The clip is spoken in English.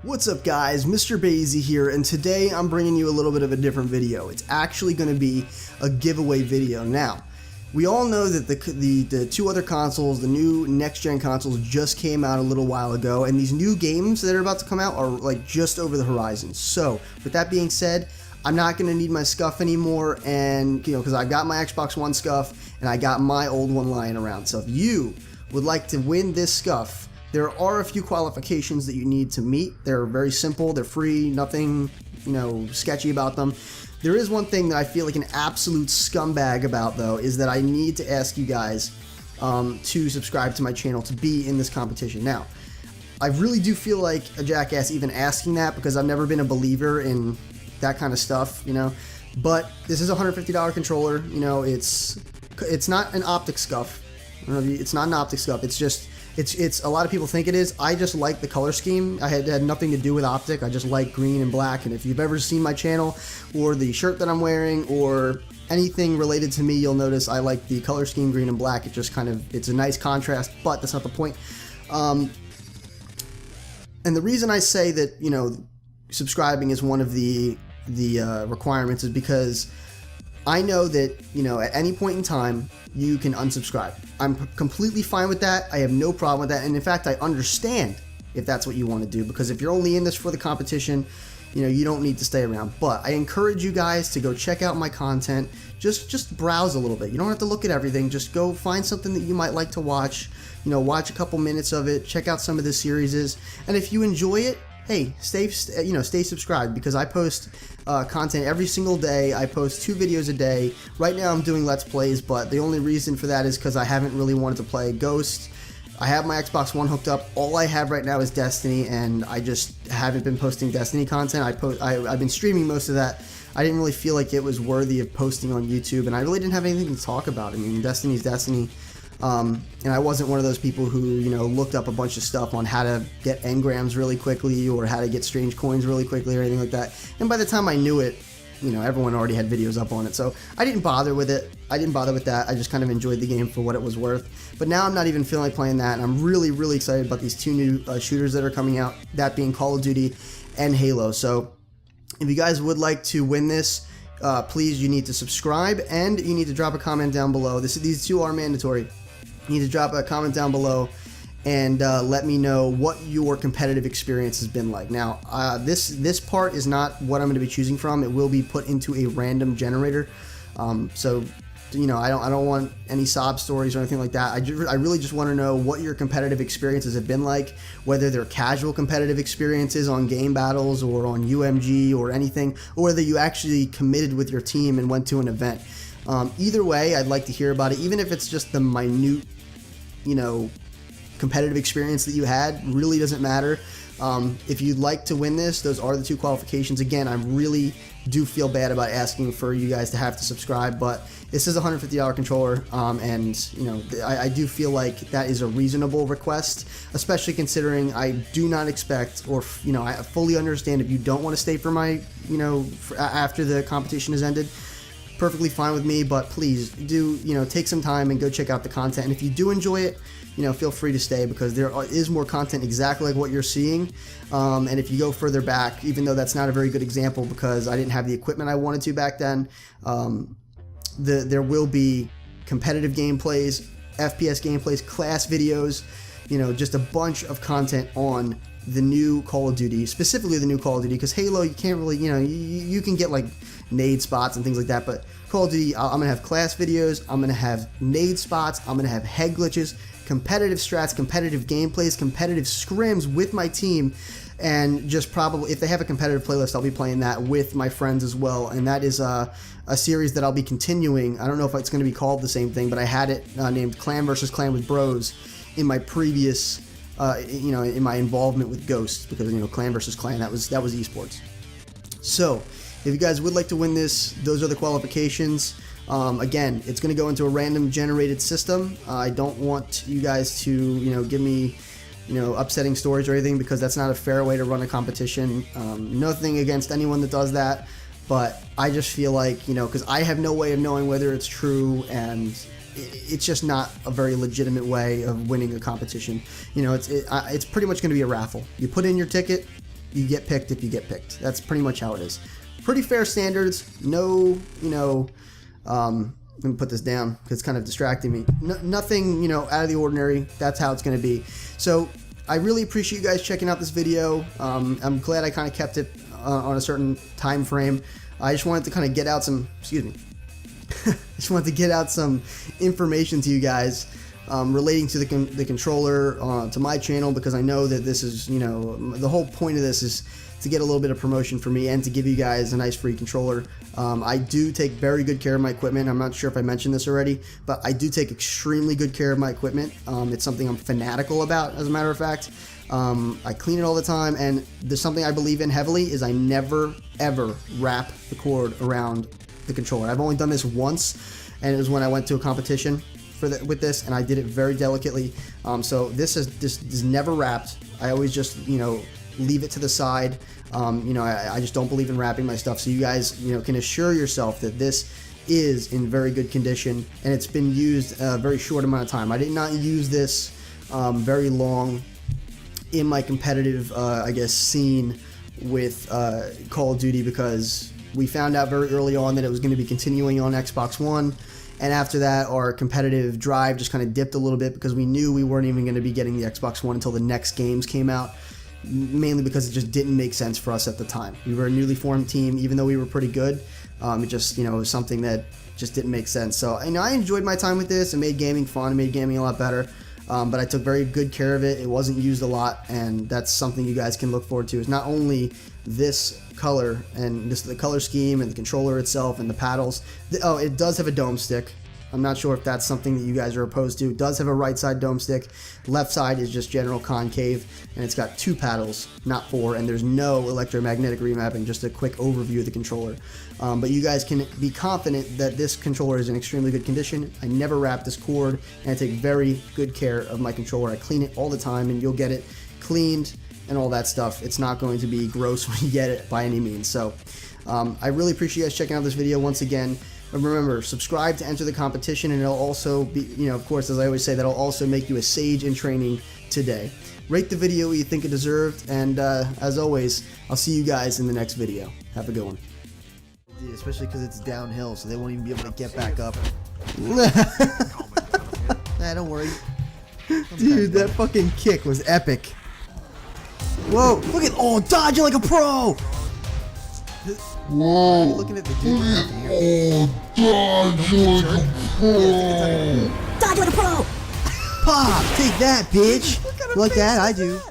What's up guys, Mr. Bazy here, and today I'm bringing you a little bit of a different video. It's actually going to be a giveaway video. Now, we all know that the two other consoles, the new next-gen consoles, just came out a little while ago, and these new games that are about to come out are like just over the horizon. So, with that being said, I'm not going to need my Scuf anymore, and because I got my Xbox One Scuf, and I got my old one lying around. So if you would like to win this Scuf, there are a few qualifications that you need to meet. They're very simple, they're free, nothing, sketchy about them. There is one thing that I feel like an absolute scumbag about, though, is that I need to ask you guys to subscribe to my channel to be in this competition. Now, I really do feel like a jackass even asking that because I've never been a believer in that kind of stuff, But this is a $150 controller, it's not an optic Scuf. It's not an optic Scuf, it's a lot of people think it is. I just like the color scheme. I had nothing to do with optic. I just like green and black. And if you've ever seen my channel or the shirt that I'm wearing or anything related to me, you'll notice I like the color scheme green and black. It just it's a nice contrast, but that's not the point. And the reason I say that, subscribing is one of the requirements is because I know that, at any point in time, you can unsubscribe. I'm completely fine with that. I have no problem with that. And in fact, I understand if that's what you want to do, because if you're only in this for the competition, you don't need to stay around. But I encourage you guys to go check out my content. Just browse a little bit. You don't have to look at everything. Just go find something that you might like to watch. Watch a couple minutes of it. Check out some of the series. And if you enjoy it, hey, stay subscribed, because I post content every single day. I post 2 videos a day. Right now I'm doing Let's Plays, but the only reason for that is because I haven't really wanted to play Ghost. I have my Xbox One hooked up. All I have right now is Destiny, and I just haven't been posting Destiny content. I've been streaming most of that. I didn't really feel like it was worthy of posting on YouTube, and I really didn't have anything to talk about. I mean, Destiny's Destiny. And I wasn't one of those people who, looked up a bunch of stuff on how to get engrams really quickly or how to get strange coins really quickly or anything like that. And by the time I knew it, everyone already had videos up on it. So I didn't bother with it. I didn't bother with that. I just kind of enjoyed the game for what it was worth. But now I'm not even feeling like playing that. And I'm really, really excited about these 2 new shooters that are coming out, that being Call of Duty and Halo. So if you guys would like to win this, please, you need to subscribe and you need to drop a comment down below. These 2 are mandatory. You need to drop a comment down below and let me know what your competitive experience has been like. Now, this part is not what I'm going to be choosing from. It will be put into a random generator. So, I don't want any sob stories or anything like that. I really just want to know what your competitive experiences have been like, whether they're casual competitive experiences on game battles or on UMG or anything, or whether you actually committed with your team and went to an event. Either way, I'd like to hear about it, even if it's just the minute, competitive experience that you had. Really doesn't matter. If you'd like to win this, those are the 2 qualifications. Again, I really do feel bad about asking for you guys to have to subscribe, but this is a $150 controller, and I do feel like that is a reasonable request, especially considering I do not expect, or I fully understand if you don't want to stay for my, after the competition has ended. Perfectly fine with me, but please do take some time and go check out the content. And if you do enjoy it, feel free to stay, because there is more content exactly like what you're seeing. And if you go further back, even though that's not a very good example because I didn't have the equipment I wanted to back then, there will be competitive gameplays, FPS gameplays, class videos, just a bunch of content on the new Call of Duty, specifically the new Call of Duty, because Halo, you can't really, you can get like nade spots and things like that, but Call of Duty, I'm going to have class videos, I'm going to have nade spots, I'm going to have head glitches, competitive strats, competitive gameplays, competitive scrims with my team, and just probably, if they have a competitive playlist, I'll be playing that with my friends as well, and that is a series that I'll be continuing. I don't know if it's going to be called the same thing, but I had it named Clan vs. Clan with Bros in my previous, in my involvement with Ghost, because, Clan vs. Clan, that was esports. So, if you guys would like to win this, those are the qualifications. Again, it's going to go into a random generated system. I don't want you guys to, give me, upsetting stories or anything, because that's not a fair way to run a competition. Nothing against anyone that does that, but I just feel like, because I have no way of knowing whether it's true, and it's just not a very legitimate way of winning a competition. It's pretty much going to be a raffle. You put in your ticket, you get picked if you get picked. That's pretty much how it is. Pretty fair standards. No, you know, let me put this down because it's kind of distracting me. Nothing, you know, out of the ordinary. That's how it's going to be. So I really appreciate you guys checking out this video. I'm glad I kind of kept it on a certain time frame. I just wanted to kind of get out some, excuse me, I just wanted to get out some information to you guys relating to the controller to my channel, because I know that this is, you know, the whole point of this is to get a little bit of promotion for me and to give you guys a nice free controller. I do take very good care of my equipment. I'm not sure if I mentioned this already, but I do take extremely good care of my equipment. It's something I'm fanatical about, as a matter of fact. I clean it all the time, and there's something I believe in heavily is I never ever wrap the cord around the controller. I've only done this once, and it was when I went to a competition with this, and I did it very delicately. So this is never wrapped. I always just, you know, leave it to the side. You know, I just don't believe in wrapping my stuff, so you guys, you know, can assure yourself that this is in very good condition, and it's been used a very short amount of time. I did not use this very long in my competitive, I guess, scene with Call of Duty, because we found out very early on that it was going to be continuing on Xbox One. And after that, our competitive drive just kind of dipped a little bit, because we knew we weren't even going to be getting the Xbox One until the next games came out, mainly because it just didn't make sense for us at the time. We were a newly formed team, even though we were pretty good. It just, you know, was something that just didn't make sense. So, you know, I enjoyed my time with this. It made gaming fun. It made gaming a lot better. But I took very good care of it. It wasn't used a lot, and that's something you guys can look forward to. Is not only this color and the color scheme and the controller itself and the paddles. Oh, it does have a dome stick. I'm not sure if that's something that you guys are opposed to. It does have a right side dome stick. Left side is just general concave, and it's got 2 paddles, not 4, and there's no electromagnetic remapping, just a quick overview of the controller. But you guys can be confident that this controller is in extremely good condition. I never wrap this cord, and I take very good care of my controller. I clean it all the time, and you'll get it cleaned and all that stuff. It's not going to be gross when you get it by any means. So I really appreciate you guys checking out this video once again. And remember, subscribe to enter the competition, and it'll also be, you know, of course, as I always say, that'll also make you a sage in training today. Rate the video what you think it deserved, and as always, I'll see you guys in the next video. Have a good one. Dude, especially because it's downhill, so they won't even be able to get back up. Nah, don't worry. Dude, that fucking kick was epic. Whoa, look at, oh, dodging like a pro! Whoa! You're looking at the dude. Dodge like a pro! Pop! Take that, bitch! You like that? I do.